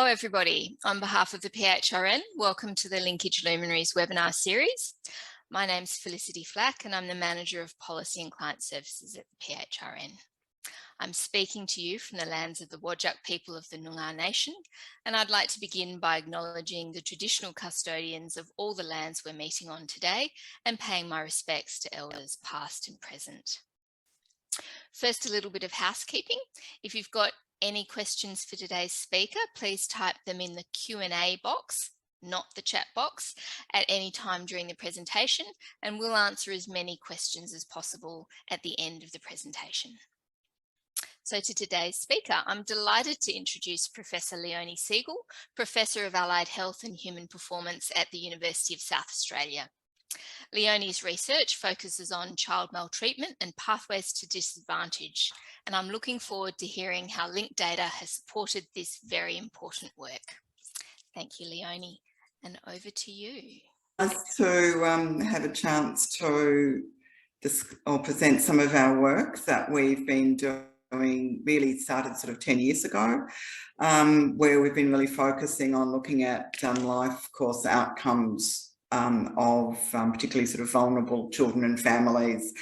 Hello everybody. On behalf of the PHRN, welcome to the Linkage Luminaries webinar series. My name's Felicity Flack and I'm the Manager of Policy and Client Services at the PHRN. I'm speaking to you from the lands of the Whadjuk people of the Noongar Nation, and I'd like to begin by acknowledging the traditional custodians of all the lands we're meeting on today and paying my respects to elders past and present. First, a little bit of housekeeping. If you've got any questions for today's speaker, please type them in the Q&A box, not the chat box, at any time during the presentation, and we'll answer as many questions as possible at the end of the presentation. So to today's speaker, I'm delighted to introduce Professor Leonie Segal, Professor of Allied Health and Human Performance at the University of South Australia. Leonie's research focuses on child maltreatment and pathways to disadvantage, and I'm looking forward to hearing how linked data has supported this very important work. Thank you, Leonie, and over to you. Nice to have a chance to present some of our work that we've been doing, really started sort of 10 years ago, where we've been really focusing on looking at life course outcomes of particularly sort of vulnerable children and families.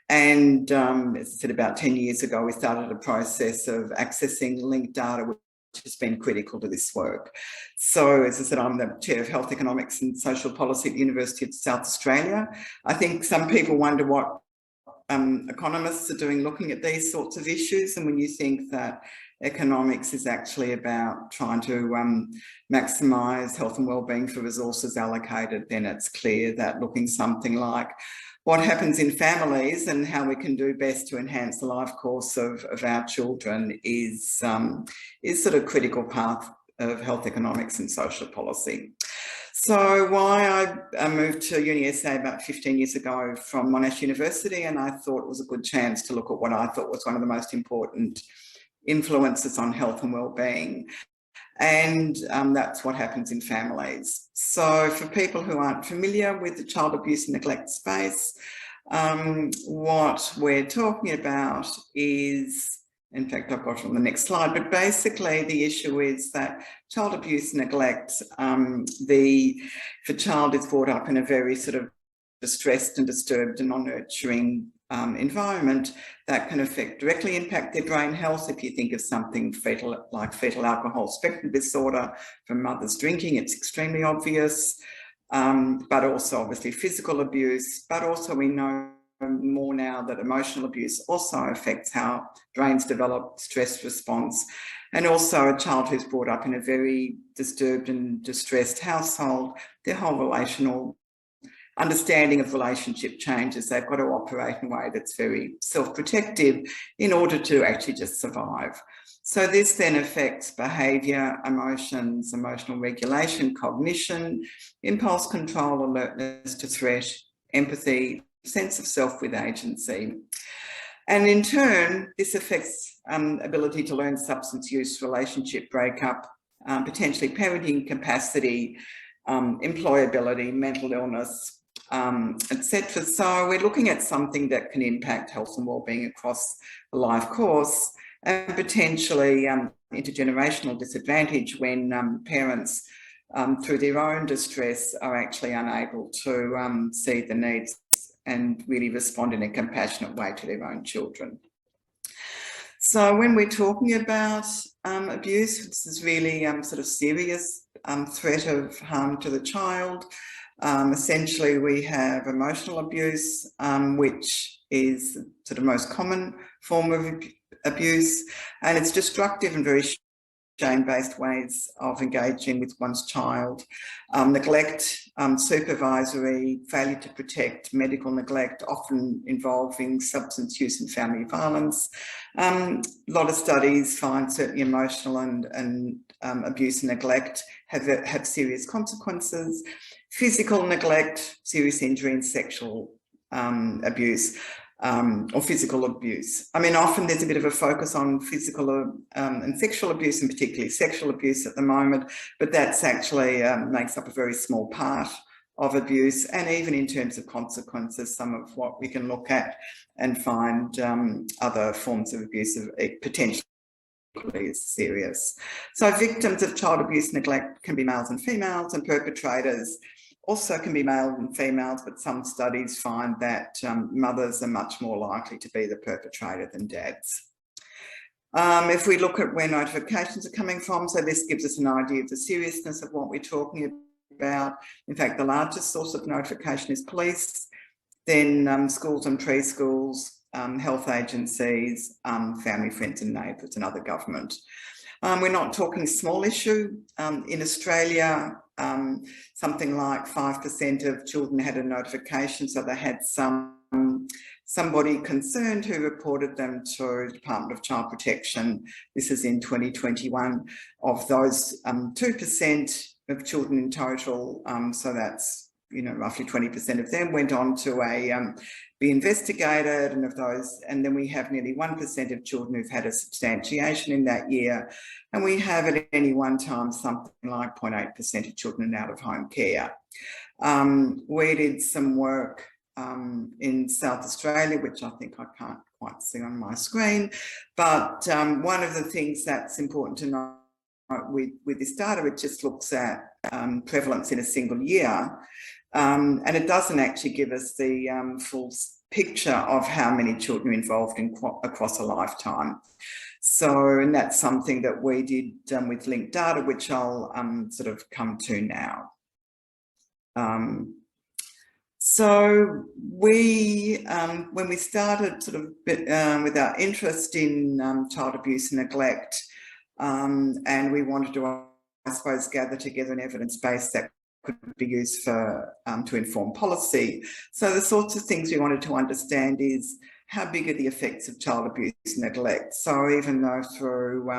And as I said, about 10 years ago, we started a process of accessing linked data, which has been critical to this work. So as I said, I'm the Chair of Health Economics and Social Policy at the University of South Australia. I think some people wonder what economists are doing looking at these sorts of issues, and when you think that economics is actually about trying to maximise health and wellbeing for resources allocated, then it's clear that looking something like what happens in families and how we can do best to enhance the life course of our children is sort of critical path of health economics and social policy. So why I moved to UniSA about 15 years ago from Monash University, and I thought it was a good chance to look at what I thought was one of the most important influences on health and wellbeing. And that's what happens in families. So for people who aren't familiar with the child abuse and neglect space, what we're talking about is, in fact, I've got it on the next slide, but basically the issue is that child abuse and neglect, if a child is brought up in a very sort of distressed and disturbed and non-nurturing environment, that can directly impact their brain health. If you think of something like fetal alcohol spectrum disorder from mothers drinking, it's extremely obvious, but also obviously physical abuse, but also we know more now that emotional abuse also affects how brains develop stress response. And also a child who's brought up in a very disturbed and distressed household, their whole relational understanding of relationship changes. They've got to operate in a way that's very self-protective in order to actually just survive. So this then affects behaviour, emotions, emotional regulation, cognition, impulse control, alertness to threat, empathy, sense of self with agency. And in turn, this affects ability to learn substance use, relationship breakup, potentially parenting capacity, employability, mental illness, etc. So we're looking at something that can impact health and wellbeing across the life course, and potentially intergenerational disadvantage when parents, through their own distress, are actually unable to see the needs and really respond in a compassionate way to their own children. So when we're talking about abuse, this is really sort of serious threat of harm to the child. Essentially, we have emotional abuse, which is the sort of most common form of abuse, and it's destructive and very shame-based ways of engaging with one's child. Neglect, supervisory, failure to protect, medical neglect, often involving substance use and family violence. A lot of studies find certainly emotional and abuse and neglect have serious consequences. Physical neglect, serious injury, and sexual abuse. Or physical abuse. I mean, often there's a bit of a focus on physical and sexual abuse, and particularly sexual abuse at the moment, but that's actually makes up a very small part of abuse. And even in terms of consequences, some of what we can look at and find other forms of abuse potentially equally as serious. So victims of child abuse neglect can be males and females, and perpetrators also can be male and females, but some studies find that mothers are much more likely to be the perpetrator than dads. If we look at where notifications are coming from, so this gives us an idea of the seriousness of what we're talking about. In fact, the largest source of notification is police, then schools and preschools, health agencies, family, friends and neighbours and other government. We're not talking small issue. In Australia, something like 5% of children had a notification, so they had somebody concerned who reported them to the Department of Child Protection. This is in 2021. Of those, 2% of children in total, so that's roughly 20% of them went on to be investigated, and of those, and then we have nearly 1% of children who've had a substantiation in that year, and we have at any one time something like 0.8% of children in out-of-home care. We did some work in South Australia, which I think I can't quite see on my screen, but one of the things that's important to know with this data, it just looks at prevalence in a single year, and it doesn't actually give us the full picture of how many children are involved in across a lifetime. So, and that's something that we did with linked data, which I'll sort of come to now. So we, when we started sort of with our interest in child abuse and neglect, and we wanted to, I suppose, gather together an evidence base that could be used for to inform policy. So the sorts of things we wanted to understand is how big are the effects of child abuse and neglect. So even though through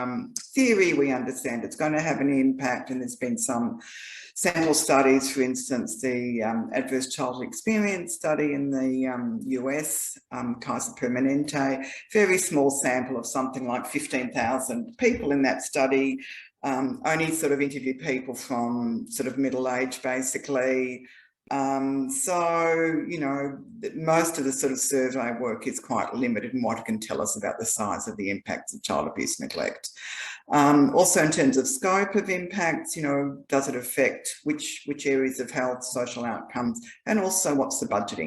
theory we understand it's going to have an impact, and there's been some sample studies, for instance, the Adverse Childhood Experience study in the US, Kaiser Permanente, very small sample of something like 15,000 people in that study, only sort of interviewed people from sort of middle age, basically. So, most of the sort of survey work is quite limited in what it can tell us about the size of the impacts of child abuse and neglect. Also in terms of scope of impacts, does it affect which areas of health, social outcomes, and also what's the budget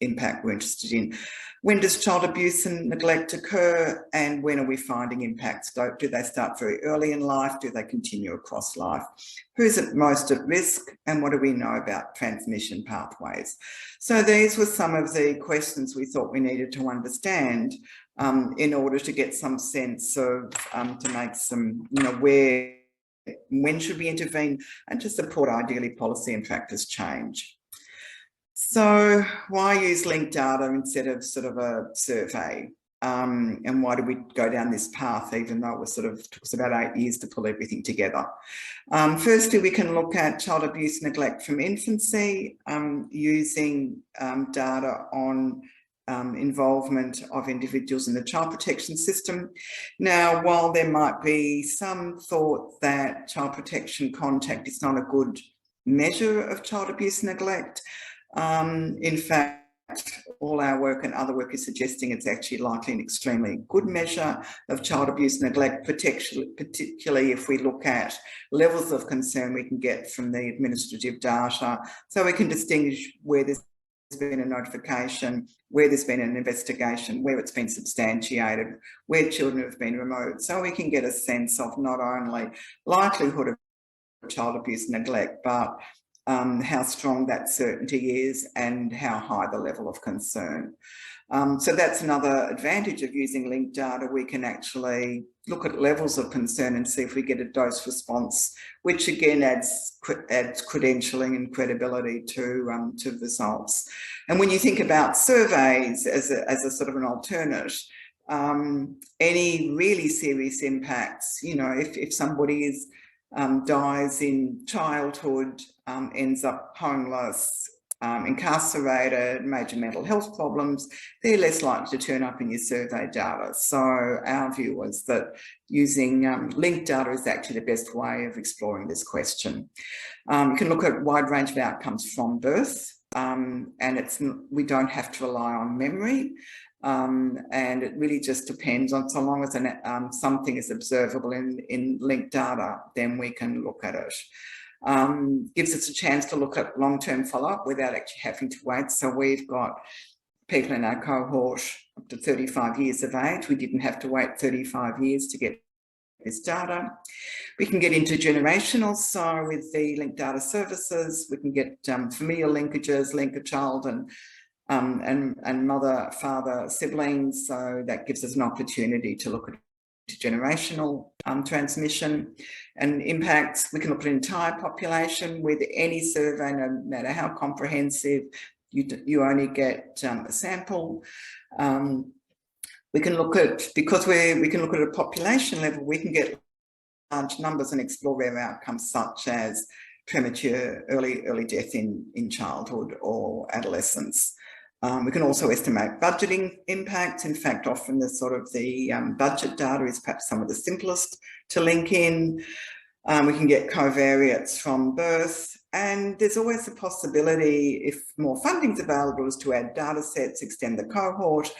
impact we're interested in. When does child abuse and neglect occur, and when are we finding impacts? Do they start very early in life? Do they continue across life? Who's at most at risk, and what do we know about transmission pathways? So these were some of the questions we thought we needed to understand in order to get some sense of, to make some, when should we intervene, and to support ideally policy and practice change. So why use linked data instead of sort of a survey? And why did we go down this path, even though it was took us about 8 years to pull everything together? Firstly, we can look at child abuse and neglect from infancy, using data on involvement of individuals in the child protection system. Now, while there might be some thought that child protection contact is not a good measure of child abuse and neglect, in fact, all our work and other work is suggesting it's actually likely an extremely good measure of child abuse and neglect, particularly if we look at levels of concern we can get from the administrative data. So we can distinguish where there's been a notification, where there's been an investigation, where it's been substantiated, where children have been removed. So we can get a sense of not only likelihood of child abuse and neglect, but how strong that certainty is and how high the level of concern. So that's another advantage of using linked data. We can actually look at levels of concern and see if we get a dose response, which again adds credentialing and credibility to results. And when you think about surveys as a sort of an alternate, any really serious impacts, if somebody dies in childhood, ends up homeless, incarcerated, major mental health problems, they're less likely to turn up in your survey data. So our view was that using linked data is actually the best way of exploring this question. You can look at a wide range of outcomes from birth, and we don't have to rely on memory. And it really just depends on, so long as something is observable in linked data, then we can look at it. Gives us a chance to look at long-term follow-up without actually having to wait. So we've got people in our cohort up to 35 years of age. We didn't have to wait 35 years to get this data. We can get intergenerational, so with the linked data services, we can get familial linkages, link a child and mother, father, siblings. So that gives us an opportunity to look at intergenerational transmission and impacts. We can look at an entire population with any survey, no matter how comprehensive. You only get a sample. We can look at, because we can look at a population level, we can get large numbers and explore rare outcomes such as premature early death in childhood or adolescence. We can also estimate budgeting impacts. In fact, often the budget data is perhaps some of the simplest to link in. We can get covariates from birth, and there's always a possibility, if more funding is available, is to add data sets, extend the cohort.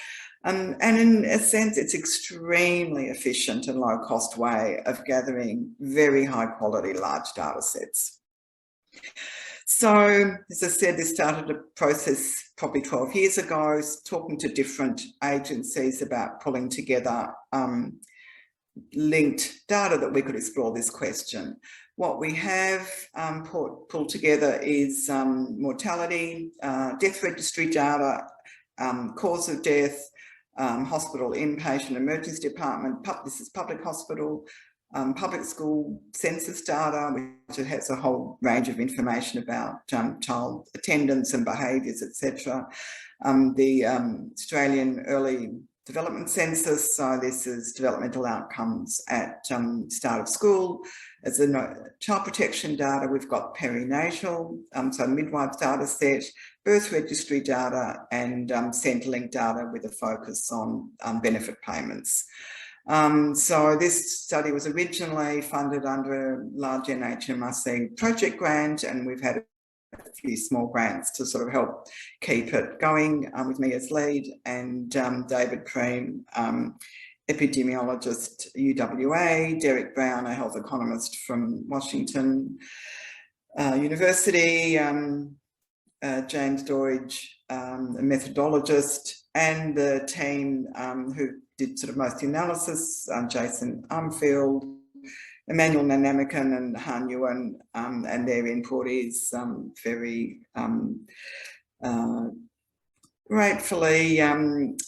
And in a sense, it's extremely efficient and low-cost way of gathering very high-quality large data sets. So, as I said, this started a process probably 12 years ago, talking to different agencies about pulling together linked data that we could explore this question. What we have pulled together is mortality, death registry data, cause of death, hospital inpatient emergency department, this is public hospital, public school census data, which has a whole range of information about child attendance and behaviours, etc. The Australian Early Development Census, so this is developmental outcomes at start of school. As a child protection data, we've got perinatal, so midwife data set, birth registry data, and Centrelink data with a focus on benefit payments. So this study was originally funded under a large NHMRC project grant, and we've had a few small grants to sort of help keep it going, with me as lead, and David Cream, epidemiologist, UWA, Derek Brown, a health economist from Washington University, James Doidge, a methodologist, and the team who did sort of most of the analysis, Jason Armfield, Emmanuel Nanamikan and Han Yuan, and their input is very gratefully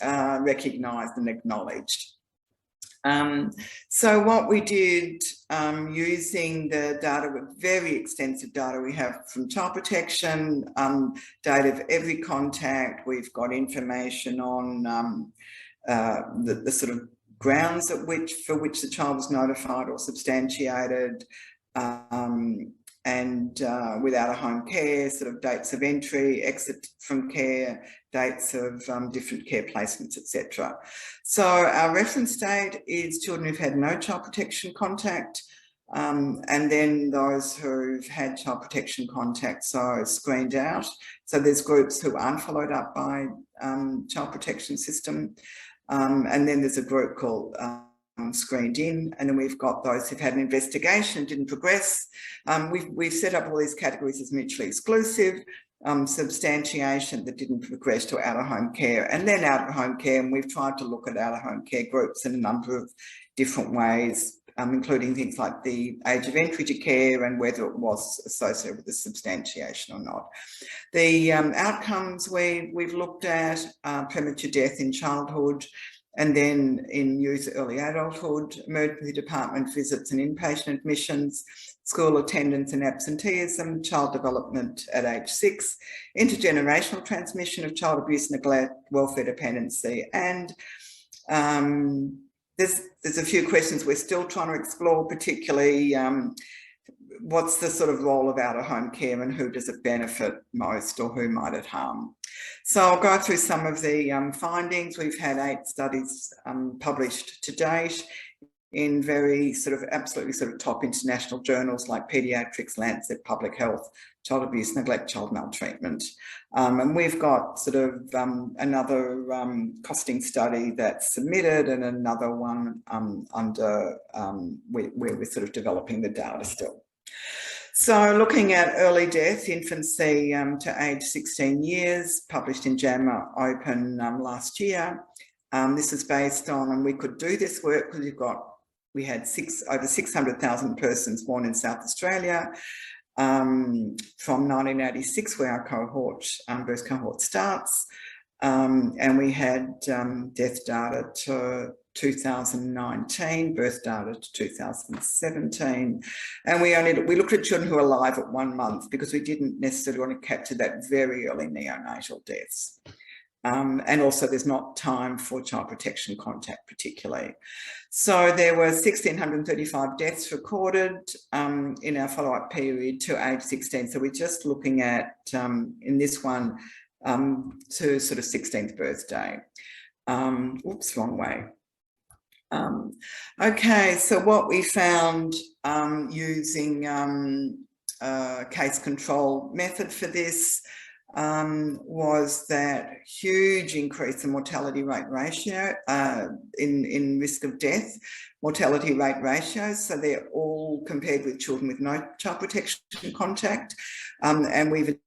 recognised and acknowledged. So what we did using the data, with very extensive data we have from child protection, data of every contact, we've got information on the sort of grounds for which the child was notified or substantiated, and without a home care, sort of dates of entry, exit from care, dates of different care placements, etc. So our reference date is children who've had no child protection contact, and then those who've had child protection contact, so screened out. So there's groups who aren't followed up by child protection system. And then there's a group called screened in, and then we've got those who've had an investigation and didn't progress. We've set up all these categories as mutually exclusive, substantiation that didn't progress to out-of-home care, and then out-of-home care, and we've tried to look at out-of-home care groups in a number of different ways, including things like the age of entry to care and whether it was associated with the substantiation or not. The outcomes we've looked at, premature death in childhood, and then in youth, early adulthood, emergency department visits and inpatient admissions, school attendance and absenteeism, child development at age 6, intergenerational transmission of child abuse, neglect, welfare dependency, and there's a few questions we're still trying to explore, particularly what's the sort of role of out-of-home care and who does it benefit most or who might it harm. So I'll go through some of the findings. We've had 8 studies published to date in very sort of absolutely sort of top international journals like Pediatrics, Lancet, Public Health, Child Abuse, Neglect, Child Maltreatment. And we've got sort of another costing study that's submitted and another one under where we're sort of developing the data still. So looking at early death, infancy to age 16 years, published in JAMA Open last year. This is based on, and we could do this work because we had over 600,000 persons born in South Australia from 1986, where our cohort, birth cohort starts. And we had death data to 2019, birth data to 2017, and we looked at children who are alive at 1 month because we didn't necessarily want to capture that very early neonatal deaths. And also there's not time for child protection contact particularly. So there were 1,635 deaths recorded in our follow-up period to age 16. So we're just looking at, in this one, to sort of 16th birthday. Oops, wrong way. Okay, so what we found using case control method for this was that huge increase in mortality rate ratio in risk of death, mortality rate ratios. So they're all compared with children with no child protection contact. And we've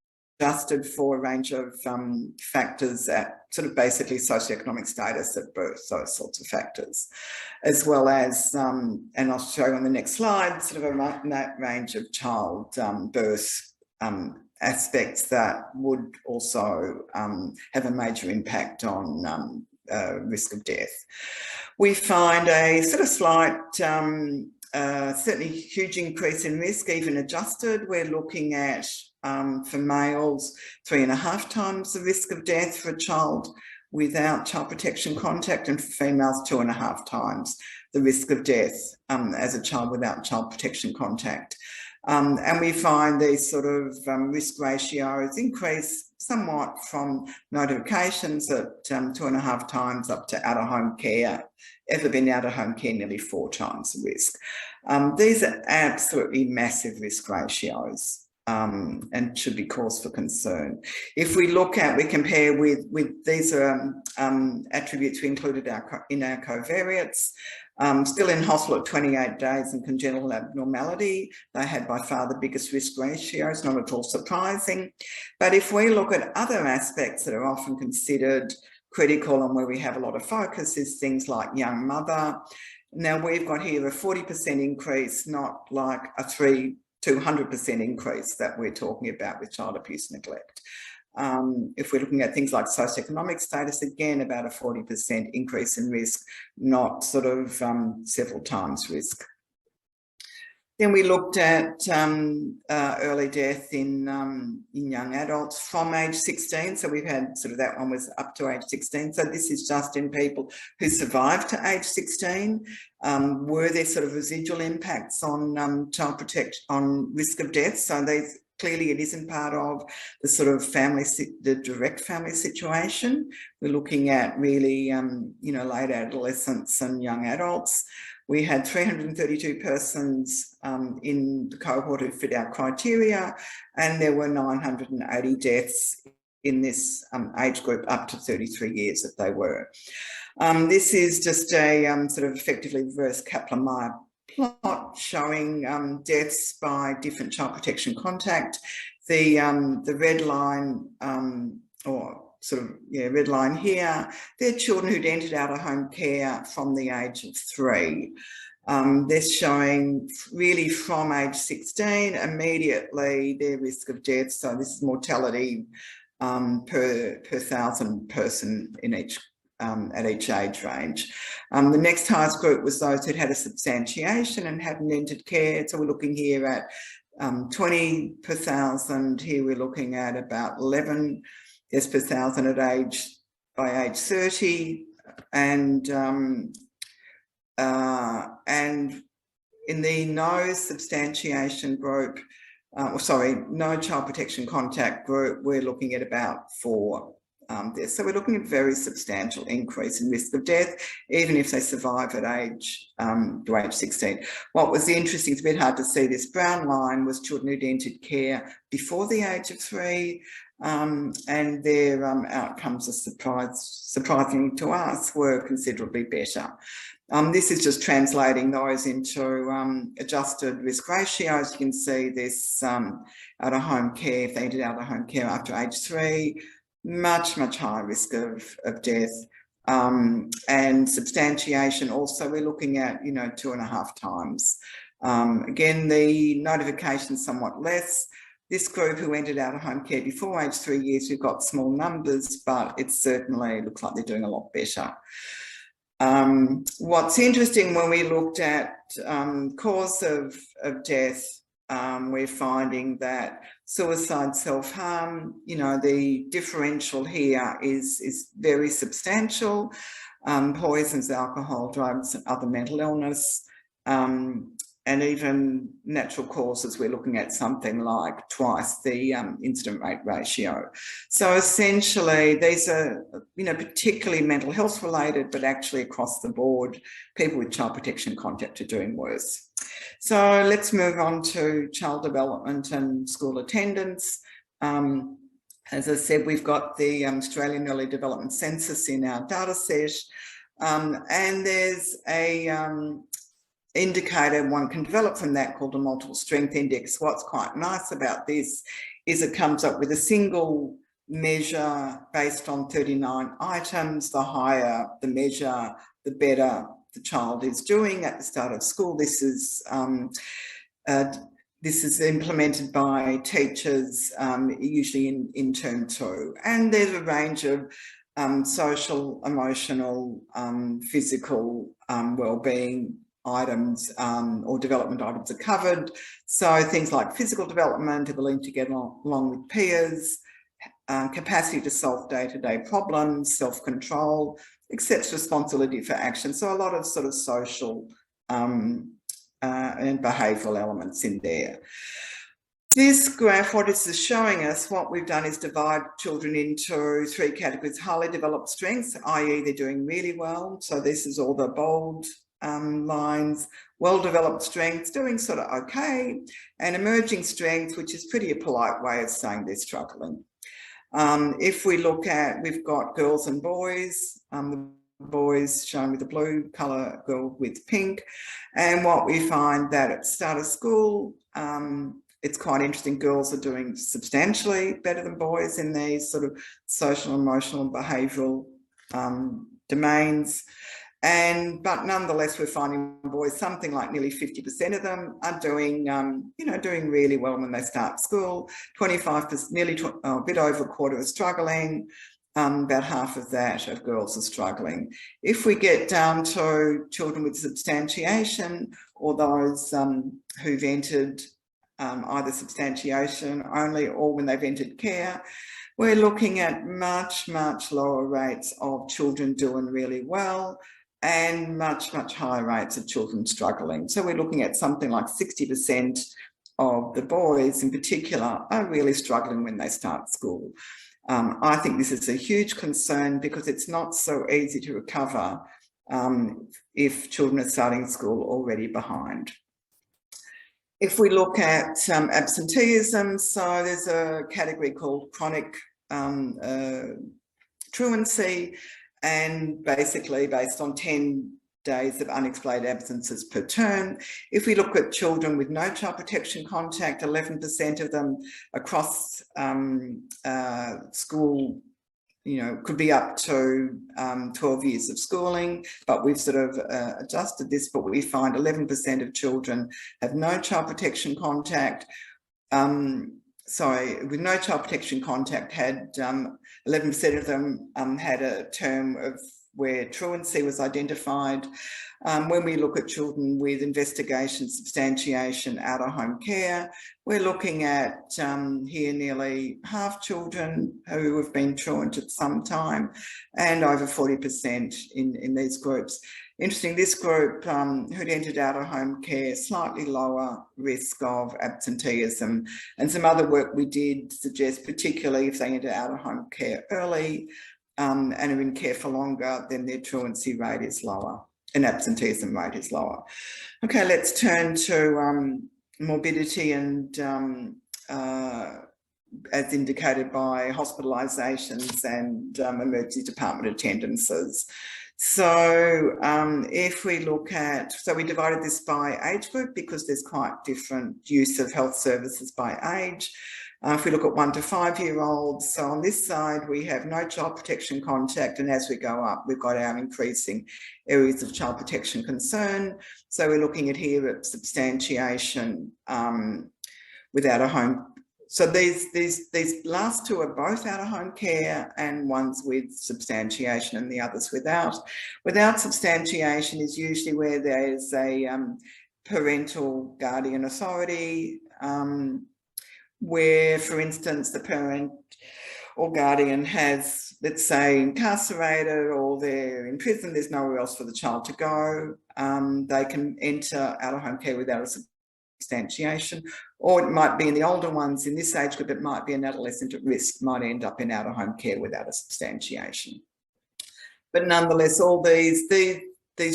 adjusted for a range of factors at sort of basically socioeconomic status at birth, those sorts of factors, as well as, and I'll show you on the next slide, sort of a range of child birth aspects that would also have a major impact on risk of death. We find a sort of slight, certainly huge increase in risk, even adjusted. We're looking at, for males, 3.5 times the risk of death for a child without child protection contact, and for females, 2.5 times the risk of death as a child without child protection contact. And we find these sort of risk ratios increase somewhat from notifications at 2.5 times up to out-of-home care. Ever been out-of-home care, nearly 4 times the risk. These are absolutely massive risk ratios. And should be cause for concern. If we look at, we compare with these are attributes we included in our covariates. Still in hospital at 28 days and congenital abnormality, they had by far the biggest risk ratios, not at all surprising. But if we look at other aspects that are often considered critical and where we have a lot of focus is things like young mother. Now we've got here a 40% increase, not like a 200% increase that we're talking about with child abuse neglect. If we're looking at things like socioeconomic status, again, about a 40% increase in risk, not sort of several times risk. Then we looked at early death in young adults from age 16. So we've had sort of, that one was up to age 16. So this is just in people who survived to age 16. Were there sort of residual impacts on child protection, on risk of death? So these, clearly it isn't part of the sort of family, the direct family situation. We're looking at really, you know, late adolescents and young adults. We had 332 persons in the cohort who fit our criteria, and there were 980 deaths in this age group up to 33 years that they were. This is just a sort of effectively reverse Kaplan-Meier plot showing deaths by different child protection contact. The red line, or sort of, yeah, red line here, they're children who'd entered out-of-home care from the age of 3. They're showing really from age 16, immediately their risk of death. So this is mortality per 1,000 person in each at each age range. The next highest group was those who'd had a substantiation and hadn't entered care. So we're looking here at 20 per 1,000. Here we're looking at about 11 deaths per 1,000 by age 30, and in the no substantiation group, no child protection contact group, we're looking at about 4 death. So we're looking at very substantial increase in risk of death, even if they survive at age to age 16. What was interesting, it's a bit hard to see, this brown line was children who'd entered care before the age of 3, and their outcomes, are surprising to us, were considerably better. This is just translating those into adjusted risk ratios. You can see this out-of-home care, if they entered out-of-home care after age 3, much higher risk of death. And substantiation also, we're looking at, 2.5 times. Again, the notification somewhat less. This group who entered out-of-home care before age 3 years, we've got small numbers, but it certainly looks like they're doing a lot better. What's interesting, when we looked at cause of death, we're finding that suicide, self-harm, the differential here is very substantial. Poisons, alcohol, drugs, other mental illness, and even natural causes, we're looking at something like twice the incident rate ratio. So essentially, these are, particularly mental health related, but actually across the board, people with child protection contact are doing worse. So let's move on to child development and school attendance. As I said, we've got the Australian Early Development Census in our data set, and there's a indicator one can develop from that called a multiple strength index. What's quite nice about this is it comes up with a single measure based on 39 items. The higher the measure, the better the child is doing at the start of school. This is implemented by teachers, usually in term 2. And there's a range of social, emotional, physical well-being items or development items are covered. So things like physical development, ability to get along with peers, capacity to solve day-to-day problems, self-control, accepts responsibility for action. So a lot of sort of social and behavioural elements in there. This graph, what this is showing us, what we've done is divide children into 3 categories: highly developed strengths, i.e. they're doing really well. So this is all the bold lines. Well-developed strengths, doing sort of okay, and emerging strengths, which is pretty a polite way of saying they're struggling. If we look at, we've got girls and boys, the boys shown with the blue colour, girl with pink, and what we find that at the start of school, it's quite interesting, girls are doing substantially better than boys in these sort of social, emotional and behavioural domains. But nonetheless, we're finding boys, something like nearly 50% of them are doing, doing really well when they start school. 25%, nearly a bit over a quarter are struggling. About half of that of girls are struggling. If we get down to children with substantiation, or those who've entered either substantiation only or when they've entered care, we're looking at much lower rates of children doing really well, and much higher rates of children struggling. So we're looking at something like 60% of the boys in particular are really struggling when they start school. I think this is a huge concern because it's not so easy to recover if children are starting school already behind. If we look at absenteeism, so there's a category called chronic truancy, and basically based on 10 days of unexplained absences per term. If we look at children with no child protection contact, 11% of them across school, could be up to 12 years of schooling, but we've sort of adjusted this, but we find 11% of children have no child protection contact. With no child protection contact, had 11% of them had a term of where truancy was identified. When we look at children with investigation, substantiation, out-of-home care, we're looking at here nearly half children who have been truant at some time, and over 40% in these groups. Interesting, this group who'd entered out-of-home care, slightly lower risk of absenteeism, and some other work we did suggest, particularly if they enter out-of-home care early and are in care for longer, then their truancy rate is lower and absenteeism rate is lower. Okay, let's turn to morbidity and as indicated by hospitalisations and emergency department attendances. So if we look at, so we divided this by age group because there's quite different use of health services by age. If we look at 1 to 5 year olds, so on this side we have no child protection contact, and as we go up we've got our increasing areas of child protection concern. So we're looking at here at substantiation without a home. So these last two are both out-of-home care, and one's with substantiation and the others without. Without substantiation is usually where there's a parental guardian authority, where, for instance, the parent or guardian has, let's say, incarcerated or they're in prison, there's nowhere else for the child to go. They can enter out-of-home care without a substantiation, or it might be in the older ones in this age group, it might be an adolescent at risk, might end up in out-of-home care without a substantiation. But nonetheless, all these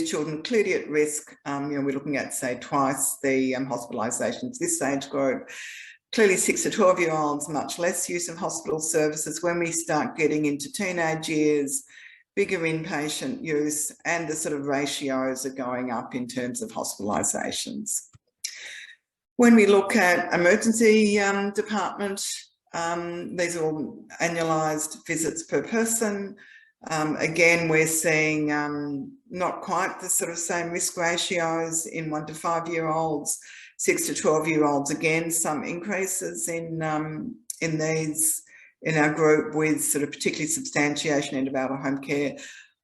children clearly at risk. We're looking at, say, twice the hospitalisations this age group. Clearly 6 to 12 year olds, much less use of hospital services. When we start getting into teenage years, bigger inpatient use, and the sort of ratios are going up in terms of hospitalisations. When we look at emergency department, these are all annualised visits per person. Again, we're seeing not quite the sort of same risk ratios in 1 to 5 year olds, 6 to 12 year olds. Again, some increases in our group with sort of particularly substantiation and out-of-home care.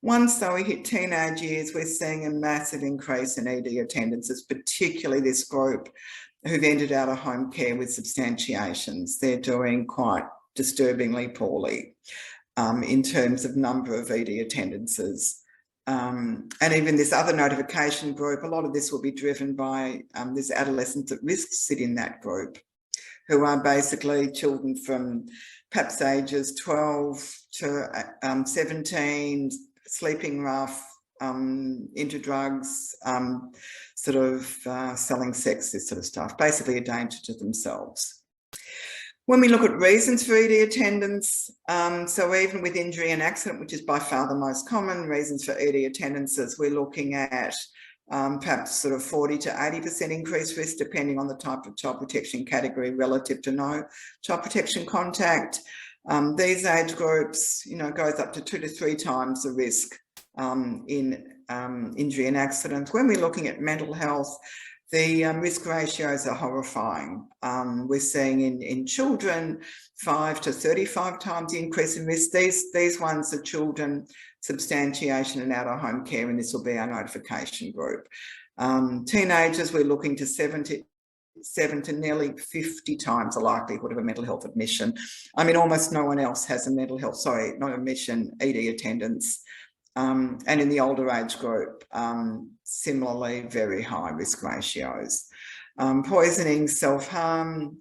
Once though we hit teenage years, we're seeing a massive increase in ED attendances, particularly this group who've entered out-of-home care with substantiations. They're doing quite disturbingly poorly in terms of number of ED attendances. And even this other notification group, a lot of this will be driven by this adolescents at risk sit in that group, who are basically children from perhaps ages 12 to 17, sleeping rough, into drugs, sort of selling sex, this sort of stuff, basically a danger to themselves. When we look at reasons for ED attendance, so even with injury and accident, which is by far the most common reasons for ED attendances, we're looking at perhaps sort of 40 to 80% increased risk, depending on the type of child protection category relative to no child protection contact. These age groups, goes up to 2 to 3 times the risk in injury and accident. When we're looking at mental health, the risk ratios are horrifying. We're seeing in children 5 to 35 times the increase in risk. These ones are children, substantiation and out-of-home care, and this will be our notification group. Teenagers, we're looking to 7 to nearly 50 times the likelihood of a mental health admission. I mean, almost no one else has a mental health, not admission, ED attendance. And in the older age group, similarly, very high risk ratios. Poisoning, self-harm,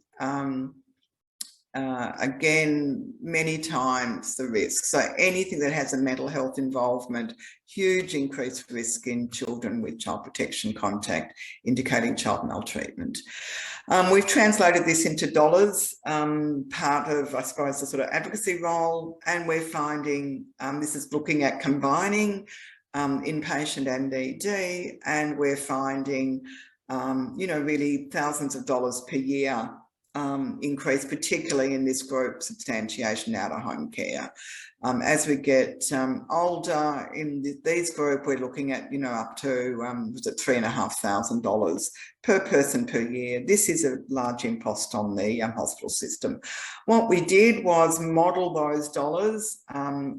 again, many times the risk. So anything that has a mental health involvement, huge increased risk in children with child protection contact, indicating child maltreatment. We've translated this into dollars, part of, I suppose, the sort of advocacy role, and we're finding, this is looking at combining inpatient and ED, and we're finding, really thousands of dollars per year increase, particularly in this group, substantiation out-of-home care. As we get older in these group, we're looking at, up to, was it $3,500 per person per year. This is a large impost on the hospital system. What we did was model those dollars,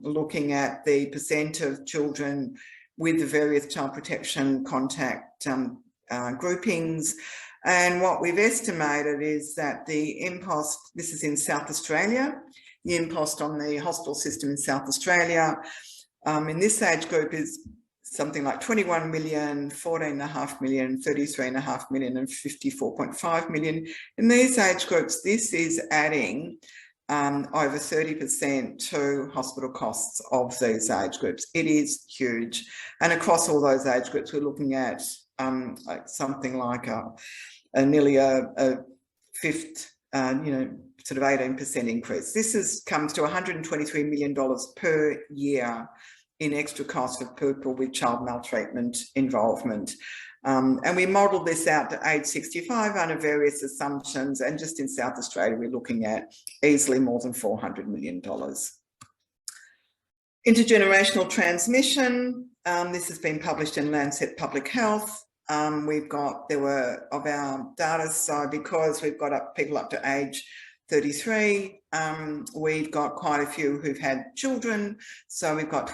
looking at the percent of children with the various child protection contact groupings. And what we've estimated is that the impost, this is in South Australia, the impost on the hospital system in South Australia, in this age group is something like 21 million, 14.5 million, 33.5 million and 54.5 million. In these age groups, this is adding over 30% to hospital costs of these age groups. It is huge. And across all those age groups, we're looking at like something like nearly a fifth, sort of 18% increase. This comes to $123 million per year in extra costs for people with child maltreatment involvement. And we modelled this out to age 65 under various assumptions. And just in South Australia, we're looking at easily more than $400 million. Intergenerational transmission. This has been published in Lancet Public Health. There were of our data, so because we've got people up to age 33, we've got quite a few who've had children. So we've got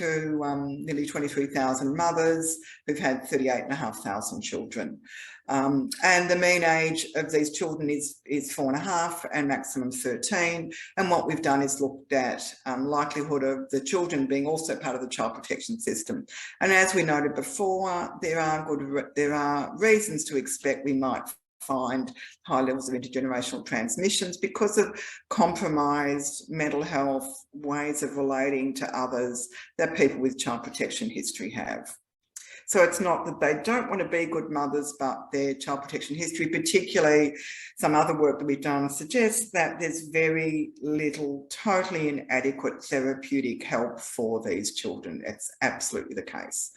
nearly 23,000 mothers who've had 38,500 children. And the mean age of these children is 4.5 and maximum 13. And what we've done is looked at likelihood of the children being also part of the child protection system. And as we noted before, there are reasons to expect we might find high levels of intergenerational transmissions because of compromised mental health ways of relating to others that people with child protection history have. So it's not that they don't want to be good mothers, but their child protection history, particularly some other work that we've done, suggests that there's very little totally inadequate therapeutic help for these children. It's absolutely the case.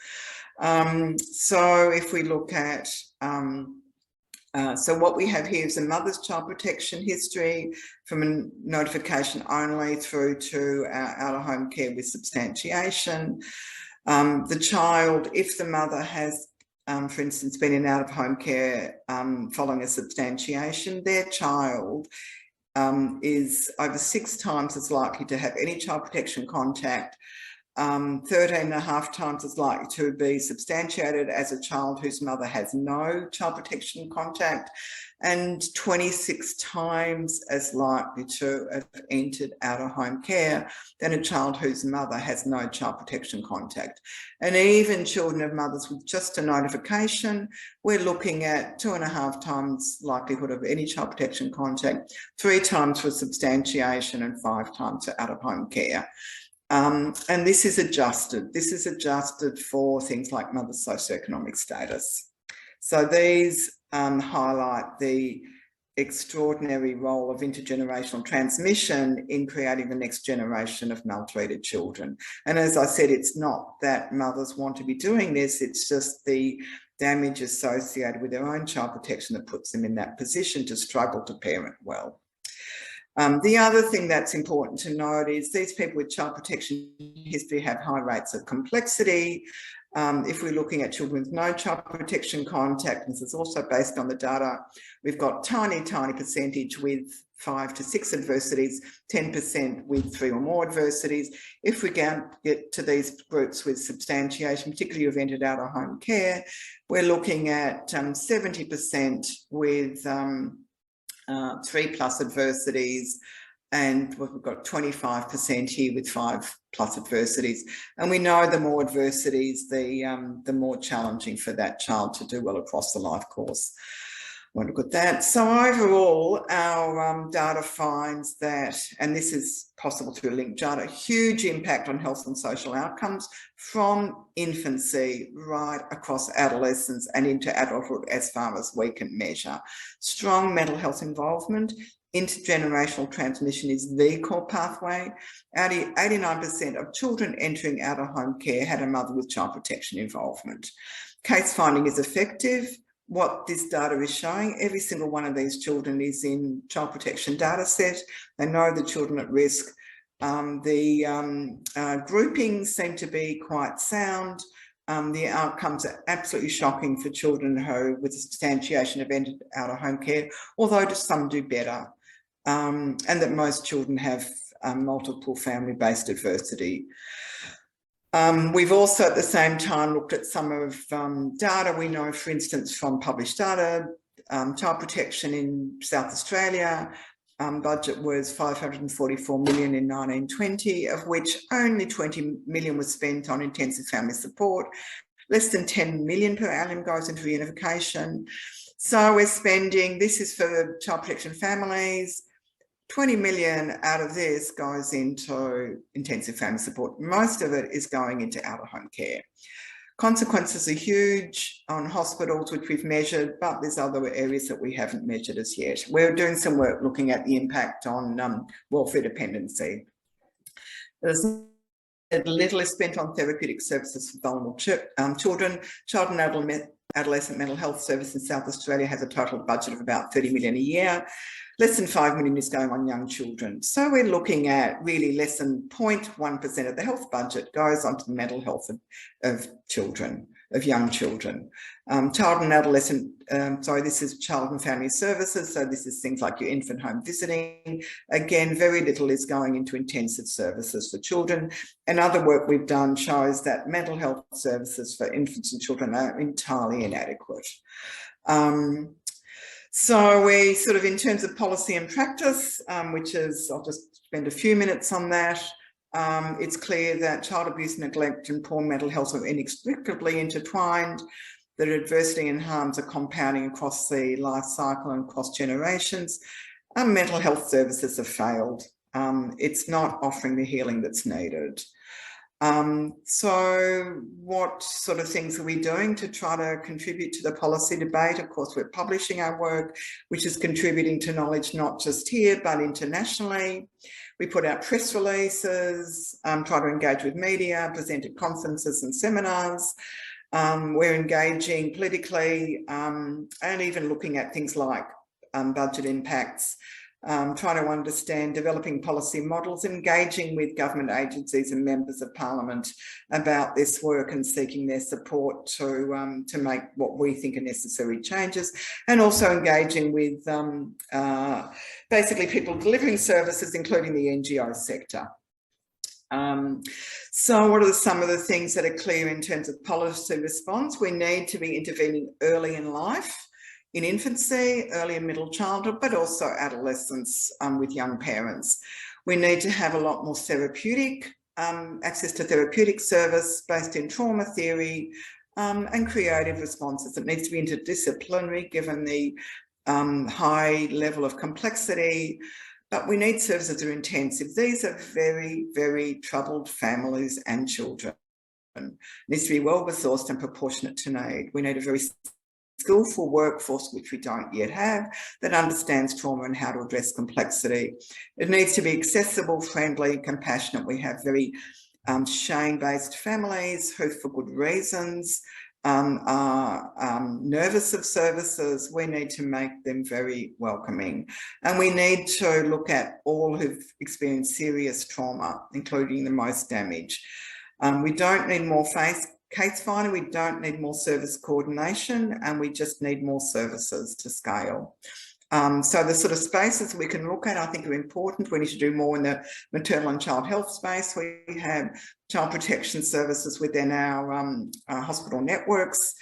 So if we look at so what we have here is a mother's child protection history from a notification only through to out-of-home care with substantiation. The child, if the mother has, for instance, been in out-of-home care following a substantiation, their child is over 6 times as likely to have any child protection contact, 13.5 times as likely to be substantiated as a child whose mother has no child protection contact, and 26 times as likely to have entered out-of-home care than a child whose mother has no child protection contact. And even children of mothers with just a notification, we're looking at 2.5 times likelihood of any child protection contact, 3 times for substantiation and 5 times for out-of-home care. And this is adjusted. This is adjusted for things like mother's socioeconomic status. So these highlight the extraordinary role of intergenerational transmission in creating the next generation of maltreated children. And as I said, it's not that mothers want to be doing this, it's just the damage associated with their own child protection that puts them in that position to struggle to parent well. The other thing that's important to note is these people with child protection history have high rates of complexity. If we're looking at children with no child protection contact, this is also based on the data, we've got tiny percentage with 5 to 6 adversities, 10% with 3 or more adversities. If we get to these groups with substantiation, particularly who've entered out-of-home care, we're looking at 70% with 3+ adversities, and we've got 25% here with 5+ adversities. And we know the more adversities, the more challenging for that child to do well across the life course. I want to look at that. So overall, our data finds that, and this is possible through linked data, huge impact on health and social outcomes from infancy right across adolescence and into adulthood as far as we can measure. Strong mental health involvement. Intergenerational transmission is the core pathway. 89% of children entering out-of-home care had a mother with child protection involvement. Case finding is effective. What this data is showing, every single one of these children is in child protection data set. They know the children at risk. The groupings seem to be quite sound. The outcomes are absolutely shocking for children who, with substantiation, have entered out-of-home care, although some do better. And that most children have multiple family-based adversity. We've also at the same time looked at some of data we know, for instance, from published data, child protection in South Australia, budget was 544 million in 1920, of which only 20 million was spent on intensive family support. Less than 10 million per annum goes into reunification. So we're spending, this is for child protection families, 20 million out of this goes into intensive family support. Most of it is going into out-of-home care. Consequences are huge on hospitals, which we've measured, but there's other areas that we haven't measured as yet. We're doing some work looking at the impact on welfare dependency. There's little is spent on therapeutic services for vulnerable children. Child and adolescent mental health service in South Australia has a total budget of about 30 million a year. Less than 5 million is going on young children. So we're looking at really less than 0.1% of the health budget goes onto the mental health of children, of young children. Child and adolescent, this is child and family services. So this is things like your infant home visiting. Again, very little is going into intensive services for children. And other work we've done shows that mental health services for infants and children are entirely inadequate. So we sort of, in terms of policy and practice, which is, I'll just spend a few minutes on that. It's clear that child abuse, neglect and poor mental health are inextricably intertwined, that adversity and harms are compounding across the life cycle and across generations. Mental health services have failed. It's not offering the healing that's needed. So what sort of things are we doing to try to contribute to the policy debate? Of course, we're publishing our work, which is contributing to knowledge not just here, but internationally. We put out press releases, try to engage with media, present at conferences and seminars. We're engaging politically and even looking at things like budget impacts. Trying to understand developing policy models, engaging with government agencies and members of parliament about this work and seeking their support to make what we think are necessary changes, and also engaging with basically people delivering services, including the NGO sector. So what are some of the things that are clear in terms of policy response? We need to be intervening early in life, in infancy, early and middle childhood, but also adolescence with young parents. We need to have a lot more therapeutic, access to therapeutic service based in trauma theory and creative responses. It needs to be interdisciplinary given the high level of complexity, but we need services that are intensive. These are very, very troubled families and children. It needs to be well resourced and proportionate to need. We need a very skillful workforce, which we don't yet have, that understands trauma and how to address complexity. It needs to be accessible, friendly, compassionate. We have very shame-based families who, for good reasons, are nervous of services. We need to make them very welcoming. And we need to look at all who've experienced serious trauma, including the most damage. We don't need more case finding, we don't need more service coordination, and we just need more services to scale. So the sort of spaces we can look at, I think, are important. We need to do more in the maternal and child health space. We have child protection services within our hospital networks.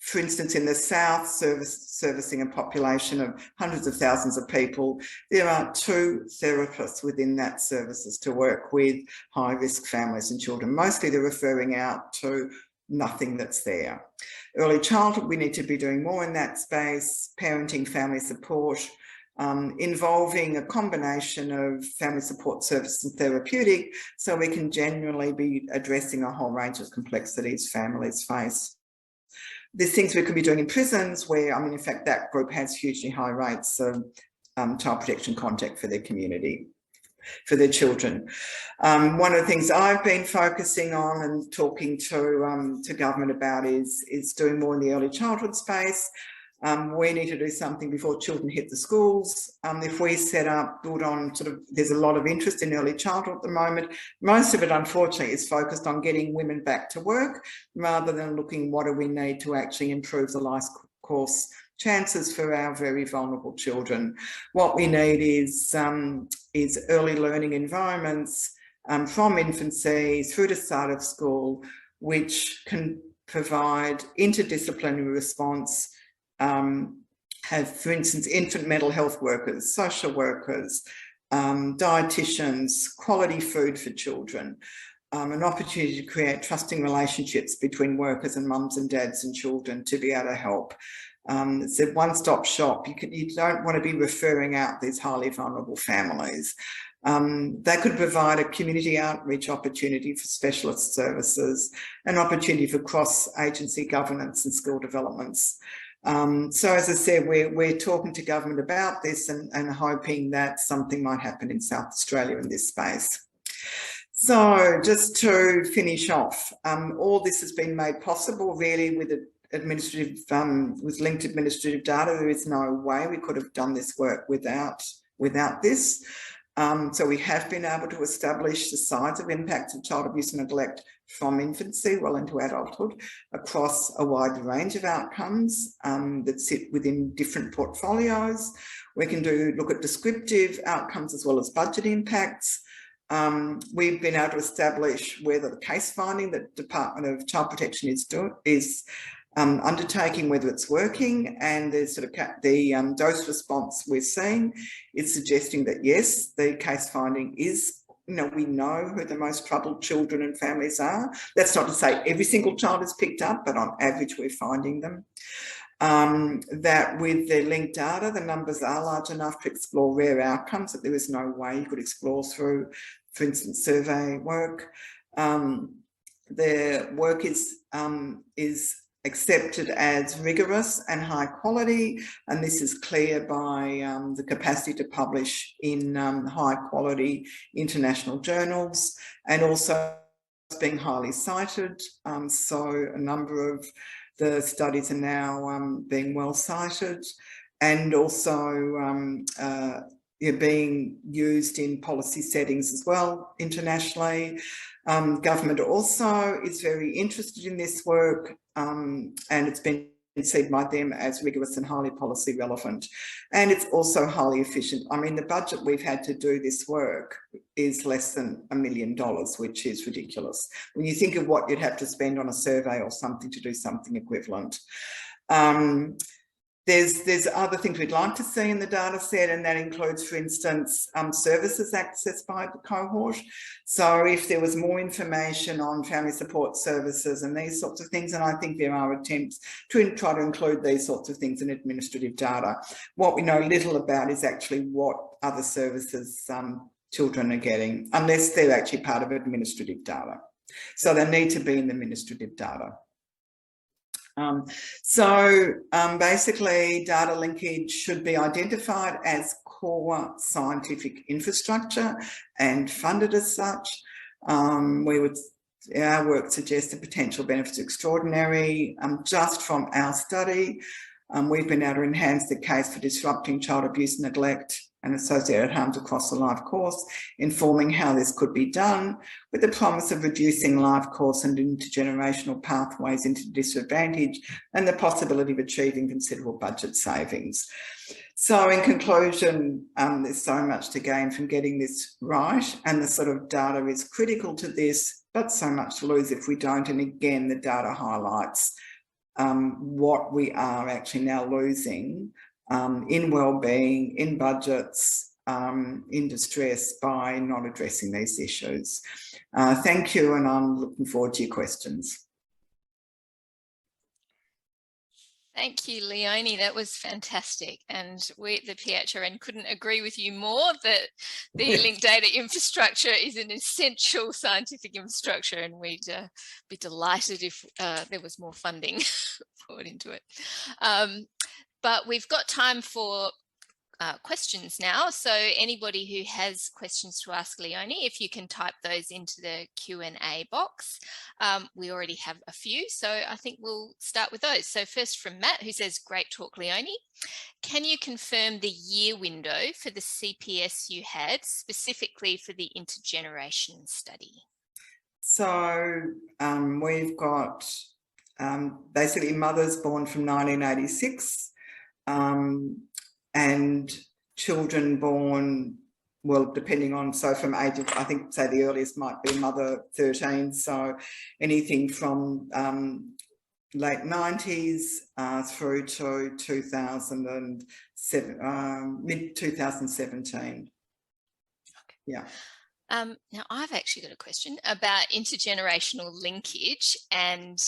For instance, in the South, servicing a population of hundreds of thousands of people, there are 2 therapists within that services to work with high-risk families and children. Mostly they're referring out to nothing that's there. Early childhood, we need to be doing more in that space, parenting, family support, involving a combination of family support services and therapeutic, so we can genuinely be addressing a whole range of complexities families face. There's things we could be doing in prisons where, in fact, that group has hugely high rates of child protection contact for their community, for their children. One of the things I've been focusing on and talking to government about is doing more in the early childhood space. We need to do something before children hit the schools. If we set up, build on there's a lot of interest in early childhood at the moment. Most of it, unfortunately, is focused on getting women back to work rather than looking what do we need to actually improve the life course chances for our very vulnerable children. What we need is early learning environments from infancy through to start of school, which can provide interdisciplinary response have, for instance, infant mental health workers, social workers, dietitians, quality food for children, an opportunity to create trusting relationships between workers and mums and dads and children to be able to help. It's a one-stop shop. You don't want to be referring out these highly vulnerable families. They could provide a community outreach opportunity for specialist services, an opportunity for cross-agency governance and skill developments. So as I said, we're talking to government about this and hoping that something might happen in South Australia in this space. So just to finish off, all this has been made possible really with with linked administrative data. There is no way we could have done this work without this. So we have been able to establish the size of impacts of child abuse and neglect from infancy well into adulthood across a wide range of outcomes that sit within different portfolios. We can look at descriptive outcomes as well as budget impacts. We've been able to establish whether the case finding that the Department of Child Protection is undertaking, whether it's working, and the sort of dose response we're seeing is suggesting that yes, the case finding is, we know who the most troubled children and families are. That's not to say every single child is picked up, but on average we're finding them. That with the linked data, the numbers are large enough to explore rare outcomes that there is no way you could explore through, for instance, survey work. The work is accepted as rigorous and high quality, and this is clear by the capacity to publish in high quality international journals, and also being highly cited. So a number of the studies are now being well cited, and also being used in policy settings as well internationally. Government also is very interested in this work, and it's been seen by them as rigorous and highly policy relevant. And it's also highly efficient. I mean, the budget we've had to do this work is less than $1 million, which is ridiculous when you think of what you'd have to spend on a survey or something to do something equivalent. There's other things we'd like to see in the data set, and that includes, for instance, services accessed by the cohort. So if there was more information on family support services and these sorts of things, and I think there are attempts to try to include these sorts of things in administrative data. What we know little about is actually what other services children are getting, unless they're actually part of administrative data. So they need to be in the administrative data. Basically, data linkage should be identified as core scientific infrastructure and funded as such. Our work suggests the potential benefits extraordinary. Just from our study, we've been able to enhance the case for disrupting child abuse and neglect and associated harms across the life course, informing how this could be done, with the promise of reducing life course and intergenerational pathways into disadvantage, and the possibility of achieving considerable budget savings. So in conclusion, there's so much to gain from getting this right, and the sort of data is critical to this, but so much to lose if we don't. And again, the data highlights what we are actually now losing in wellbeing, in budgets, in distress by not addressing these issues. Thank you, and I'm looking forward to your questions. Thank you, Leonie. That was fantastic. And we, the PHRN, couldn't agree with you more that the linked data infrastructure is an essential scientific infrastructure, and we'd be delighted if there was more funding poured into it. But we've got time for questions now. So anybody who has questions to ask Leonie, if you can type those into the Q&A box. We already have a few, so I think we'll start with those. So first from Matt, who says, great talk, Leonie. Can you confirm the year window for the CPS you had, specifically for the intergeneration study? So we've got basically mothers born from 1986, and children born, well, depending on, so from age of, I think, say the earliest might be mother 13, so anything from late 90s through to 2007, mid 2017. Yeah. Now, I've actually got a question about intergenerational linkage and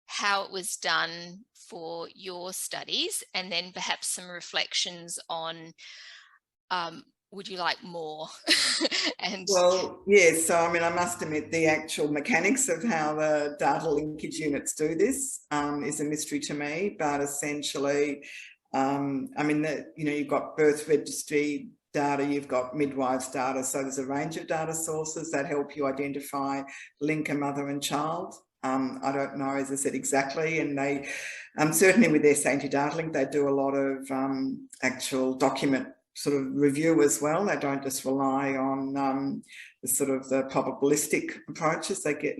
how it was done for your studies, and then perhaps some reflections on would you like more? And well, yes. So, I mean, I must admit the actual mechanics of how the data linkage units do this is a mystery to me. But essentially, I mean, you've got birth registry data, you've got midwives data. So there's a range of data sources that help you identify, link a mother and child. I don't know, as I said, exactly. And they certainly with their Sainty Data Link, they do a lot of actual document sort of review as well. They don't just rely on the sort of the probabilistic approaches. They get,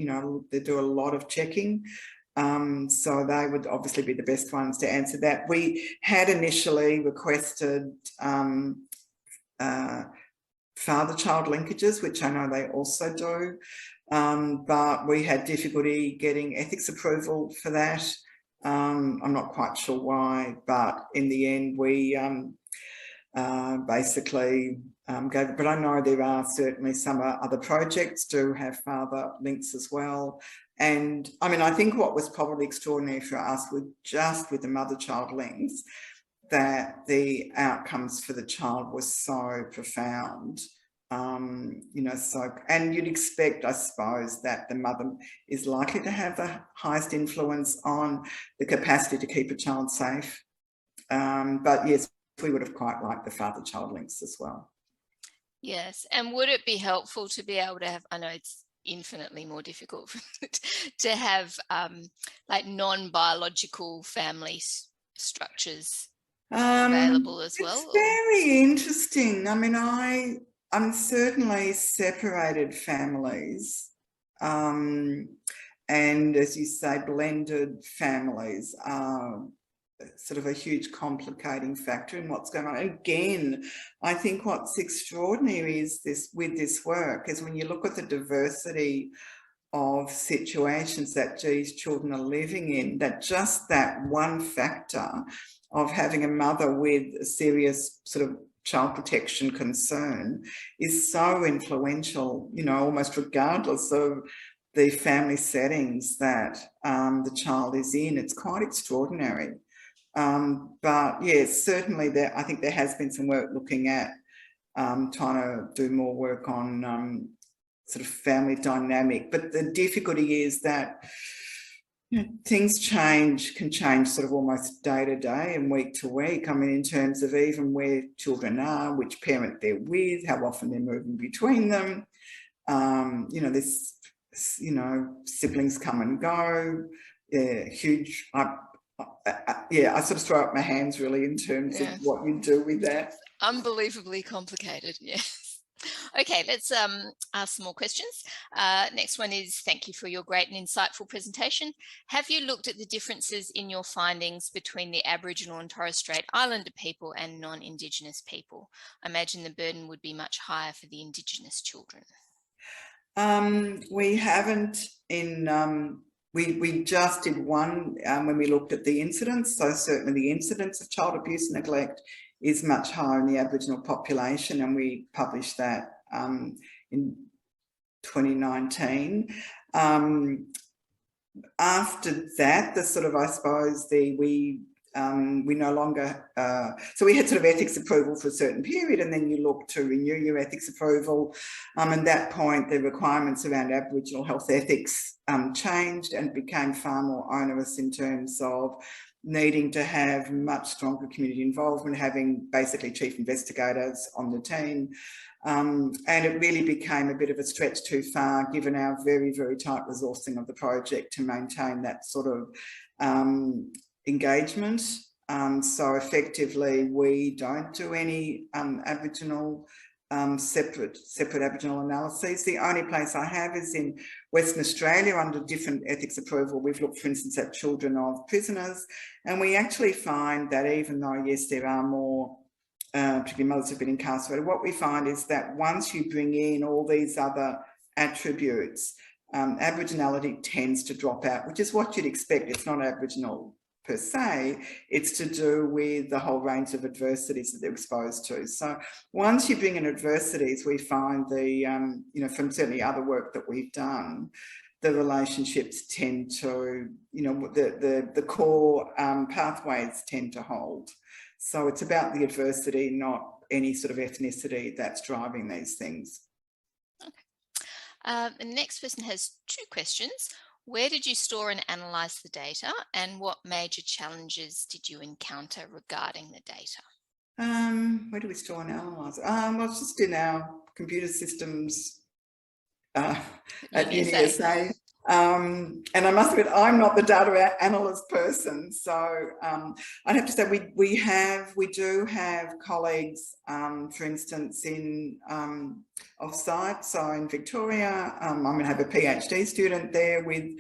they do a lot of checking. So they would obviously be the best ones to answer that. We had initially requested father-child linkages, which I know they also do, but we had difficulty getting ethics approval for that. I'm not quite sure why, but in the end we basically gave it. But I know there are certainly some other projects do have father links as well. And I mean, I think what was probably extraordinary for us was just with the mother-child links, that the outcomes for the child were so profound. And you'd expect, I suppose, that the mother is likely to have the highest influence on the capacity to keep a child safe. But yes, we would have quite liked the father-child links as well. Yes, and would it be helpful to be able to have, I know it's infinitely more difficult to have like non-biological family structures available as well? It's very interesting. I mean, I'm certainly separated families, and as you say, blended families are sort of a huge complicating factor in what's going on. Again, I think what's extraordinary is with this work is when you look at the diversity of situations that these children are living in, that just that one factor of having a mother with a serious sort of child protection concern is so influential, almost regardless of the family settings that the child is in. It's quite extraordinary. But yes, certainly I think there has been some work looking at trying to do more work on sort of family dynamic. But the difficulty is that things can change sort of almost day to day and week to week. I mean, in terms of even where children are, which parent they're with, how often they're moving between them. This, siblings come and go. Huge. I sort of throw up my hands really in terms of what you do with that. Unbelievably complicated, yes. Okay, let's ask some more questions. Next one is, thank you for your great and insightful presentation. Have you looked at the differences in your findings between the Aboriginal and Torres Strait Islander people and non-Indigenous people? I imagine the burden would be much higher for the Indigenous children. We haven't we just did one when we looked at the incidence. So certainly the incidence of child abuse and neglect is much higher in the Aboriginal population, and we published that in 2019. After that, the sort of, I suppose, we no longer, so we had sort of ethics approval for a certain period, and then you look to renew your ethics approval. At that point, the requirements around Aboriginal health ethics changed and became far more onerous in terms of needing to have much stronger community involvement, having basically chief investigators on the team. And it really became a bit of a stretch too far, given our very, very tight resourcing of the project, to maintain that sort of engagement. So effectively, we don't do any Aboriginal separate Aboriginal analyses. The only place I have is in Western Australia under different ethics approval. We've looked, for instance, at children of prisoners, and we actually find that even though, yes, there are more particularly mothers who've been incarcerated, what we find is that once you bring in all these other attributes, Aboriginality tends to drop out, which is what you'd expect. It's not Aboriginal per se, it's to do with the whole range of adversities that they're exposed to. So once you bring in adversities, we find from certainly other work that we've done, the relationships tend to, the core pathways tend to hold. So it's about the adversity, not any sort of ethnicity that's driving these things. Okay. The next person has 2 questions. Where did you store and analyse the data, and what major challenges did you encounter regarding the data? Where do we store and analyse? Well, it's just in our computer systems at UniSA. And I must admit, I'm not the data analyst person, so I'd have to say we do have colleagues, for instance, in off-site. So in Victoria, I'm going to have a PhD student there with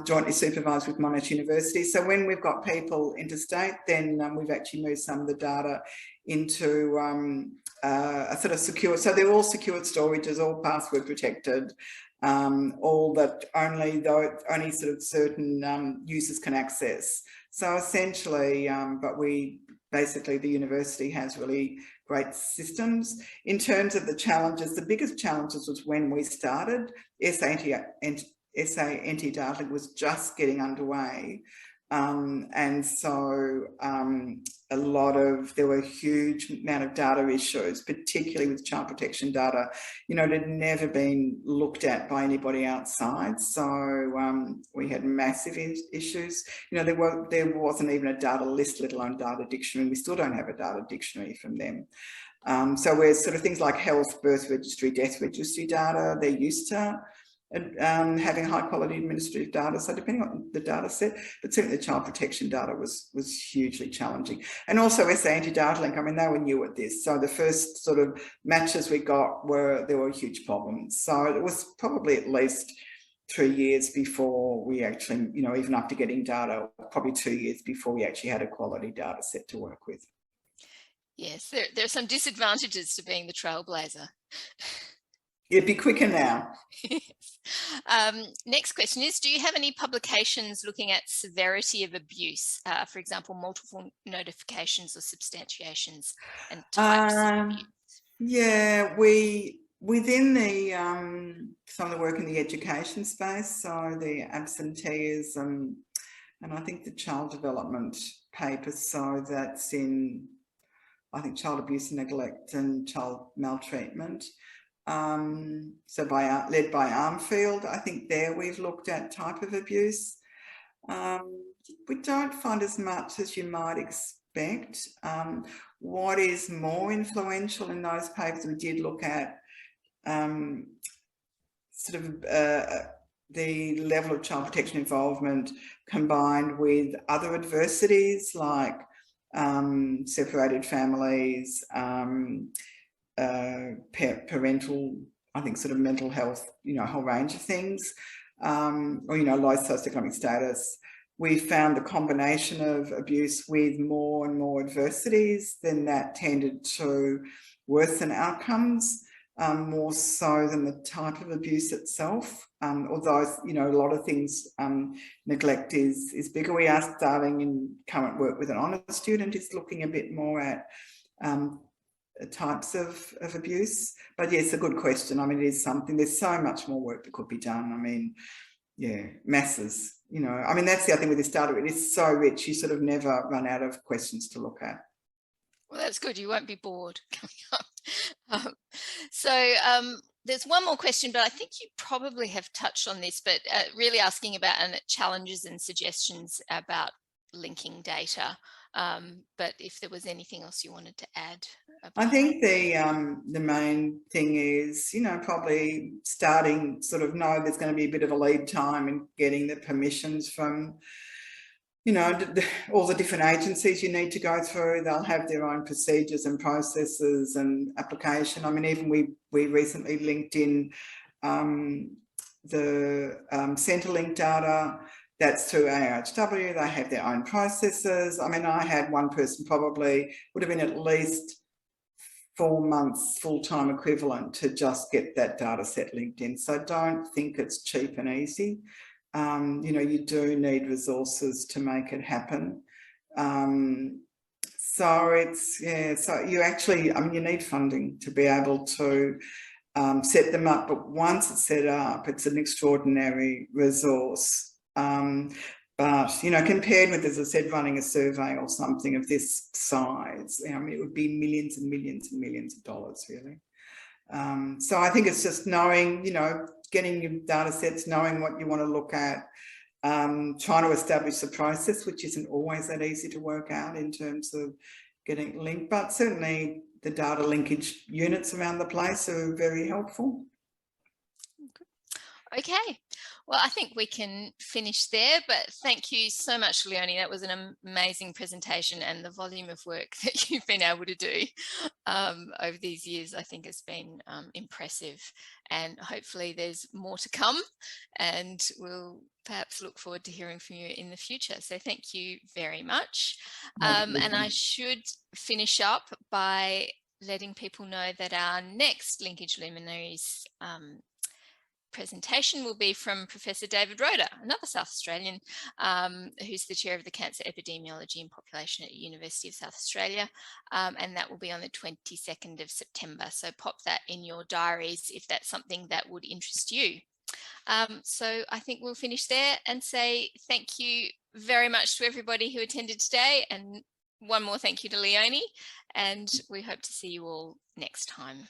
jointly supervised with Monash University. So when we've got people interstate, then we've actually moved some of the data into a sort of secure. So they're all secured storages, all password protected. All that only sort of certain users can access. So essentially, the university has really great systems. In terms of the challenges, the biggest challenges was when we started. SA anti-data was just getting underway. And so there were a huge amount of data issues, particularly with child protection data. It had never been looked at by anybody outside. So we had massive issues. There wasn't even a data list, let alone data dictionary. We still don't have a data dictionary from them. So we're sort of things like health, birth registry, death registry data. They're used to having high quality administrative data, so depending on the data set, but certainly the child protection data was hugely challenging. And also SA Anti-Data Link, I mean, they were new at this, so the first sort of matches we got there were huge problems. So it was probably at least 3 years before we actually, even after getting data, probably 2 years before we actually had a quality data set to work with. Yes, there are some disadvantages to being the trailblazer. It'd be quicker now. Next question is, do you have any publications looking at severity of abuse? For example, multiple notifications or substantiations and types of abuse? Yeah, within the some of the work in the education space, so the absenteeism and I think the child development paper, so that's in, I think, child abuse and neglect and child maltreatment. So led by Armfield, I think there we've looked at type of abuse. We don't find as much as you might expect. What is more influential in those papers, we did look at the level of child protection involvement combined with other adversities like separated families, parental, I think, sort of mental health, a whole range of things, or, low socioeconomic status. We found the combination of abuse with more and more adversities, then that tended to worsen outcomes, more so than the type of abuse itself. Although, a lot of things, neglect is bigger. We are starting in current work with an honours student is looking a bit more at types of abuse. But yes, a good question. I mean, it is something, there's so much more work that could be done. I mean, yeah, masses, I mean, that's the other thing with this data. It is so rich, you sort of never run out of questions to look at. Well, that's good. You won't be bored coming up. There's one more question, but I think you probably have touched on this, but really asking about challenges and suggestions about linking data. But if there was anything else you wanted to add. I think the main thing is, probably starting sort of know there's going to be a bit of a lead time in getting the permissions from, all the different agencies you need to go through. They'll have their own procedures and processes and application. I mean, even we recently linked in the Centrelink data. That's through AHW. They have their own processes. I mean, I had one person probably would have been at least 4 months full-time equivalent to just get that data set linked in. So don't think it's cheap and easy. You know, you do need resources to make it happen. So it's, yeah, so you actually, I mean, you need funding to be able to set them up, but once it's set up, it's an extraordinary resource. But, you know, compared with, as I said, running a survey or something of this size, I mean, it would be millions and millions and millions of dollars, really. So I think it's just knowing, you know, getting your data sets, knowing what you want to look at, trying to establish the process, which isn't always that easy to work out in terms of getting linked, but certainly the data linkage units around the place are very helpful. Okay, well, I think we can finish there, but thank you so much, Leonie. That was an amazing presentation, and the volume of work that you've been able to do over these years, I think has been impressive, and hopefully there's more to come, and we'll perhaps look forward to hearing from you in the future. So thank you very much. And I should finish up by letting people know that our next Linkage Luminaries presentation will be from Professor David Roeder, another South Australian, who's the chair of the Cancer Epidemiology and Population at the University of South Australia, and that will be on the 22nd of September. So pop that in your diaries if that's something that would interest you. So I think we'll finish there and say thank you very much to everybody who attended today, and one more thank you to Leonie, and we hope to see you all next time.